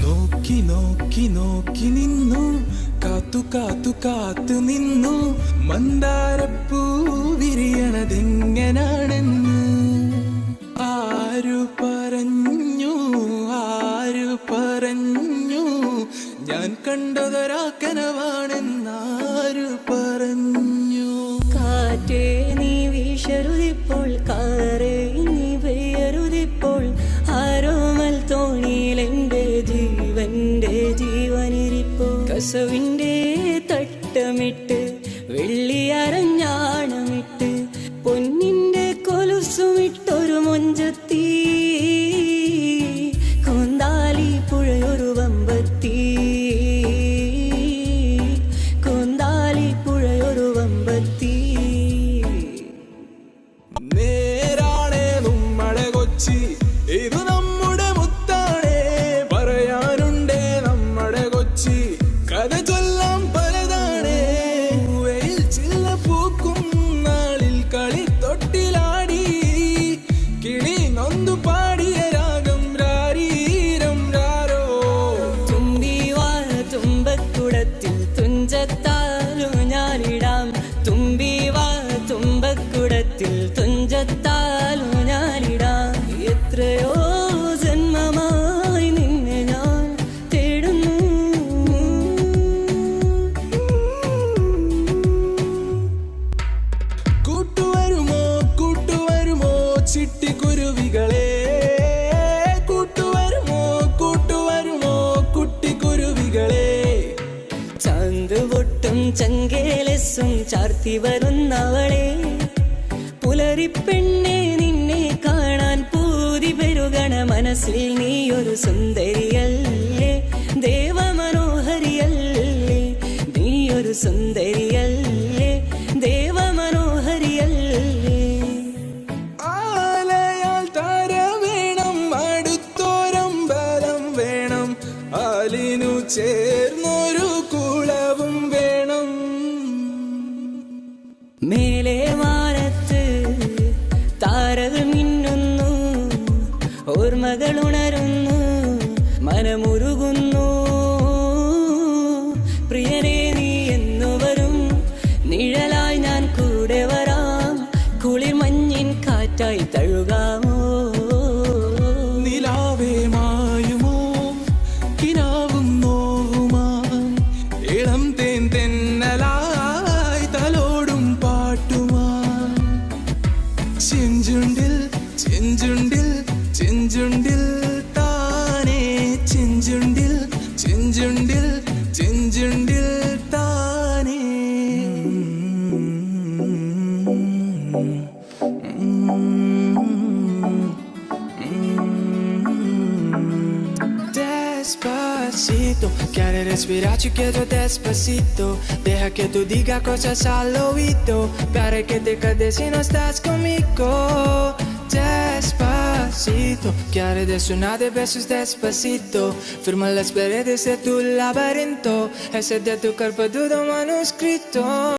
നോക്കി നോക്കി നോക്കി നിന്നു, കാത്തു കാത്തു കാത്തു നിന്നു, മന്ദാരപ്പൂ വിരിയണതെങ്ങനാണെന്ന്. ആരു പറഞ്ഞു, ആരു പറഞ്ഞു, ഞാൻ കണ്ടതൊരാക്കനവാണെന്നാരു പറഞ്ഞു. കാറ്റേ നീ വീശരുതിപ്പോൾ, കാറേ നീ പെയ്യരുതിപ്പോൾ, ആരോമൽ തോണിയിലെന്റെ ജീവന്റെ ജീവനിരിപ്പോ. കസവിന്റെ തട്ടമിട്ട് വെള്ളിയരഞ്ഞാണമിട്ട് പൊന്നിന്റെ കൊലുസുമിട്ടൊരു മൊഞ്ചത്തി, കൊന്താലി പുഴയൊരു വമ്പത്തി, കൊന്താലി പുഴയൊരു വമ്പത്തി. നേരാണേ നമ്മുടെ കൊച്ചി, ഇത് നമ്മുടെ മുത്താണേ, പറയാനുണ്ടേ നമ്മുടെ കൊച്ചി, കഥ ചൊല്ലാം പലതാണേ. വെയിൽ ചില്ല പൂക്കും നാളിൽ കളിത്തൊട്ടിലാടി, കിളി നൊന്തു പാടിയ രാഗം രാരീരം രാരോ. തുമ്പിവാഴ തുമ്പക്കുടത്തിൽ തുഞ്ചത്താലു ഞാനിടാം, തുമ്പിവാഴ തുമ്പക്കുടത്തിൽ തുഞ്ചത്താലു ഞാനിടാം. എത്രയോ ജന്മമായി നിന്നെ ഞാൻ തേടുന്നു. കൂട്ടുവരുമോ കൂട്ടുവരുമോ ചിട്ടിക്കുരുവികളെ, കൂട്ടുവരുമോ കൂട്ടുവരുമോ കുട്ടിക്കുരുവികളെ. ചാന്ത് പൊട്ടും ചങ്കേലസും ചാർത്തി വരുന്നവളെ, പുലരിപ്പെണ്ണെ നിന്നെ കാണാൻ പൂതി പെരുകണ മനസ്സിൽ നീയൊരു സുന്ദരിയല്ലേ, ദേവമനോഹരിയല്ലേ, നീയൊരു സുന്ദരിയല്ലേ, ദേവമനോഹരിയല്ലേ. ആലയാൽ താര വേണം, അടുത്തോരമ്പലം വേണം, ആലിനു ചേർന്നൊരു കുളവും വേണം. മേലെ വാനത്ത് താരകൾ മിന്നുന്നു, ഓർമ്മകൾ ഉണരുന്നു, മനമുരുകുന്നു. പ്രിയനേ നീ എന്നു വരും, നിഴലായി ഞാൻ കൂടെ വരാം, കുളിർ മഞ്ഞിൻ കാറ്റായി തഴുകാമോ. നിലാവേ മായുമോ, കിനാവും നോവുമാ, ഇളം തേൻ തെന്നലായി തലോടും പാട്ടുമാ. ചെഞ്ചുണ്ടിൽ ചെഞ്ചുണ്ടിൽ ചെഞ്ചുണ്ടിൽ താനേ, ചെഞ്ചുണ്ടിൽ ചെഞ്ചുണ്ടിൽ ചെഞ്ചുണ്ടിൽ താനേ. Despacito, quiere respirar, ci chiedo despacito. Deja que tú diga cosas al oído, para que te quedes si no estás conmigo. Despacito, quiere desayunar de besos despacito. Firma las paredes de tu laberinto, ese de tu cuerpo todo manuscrito.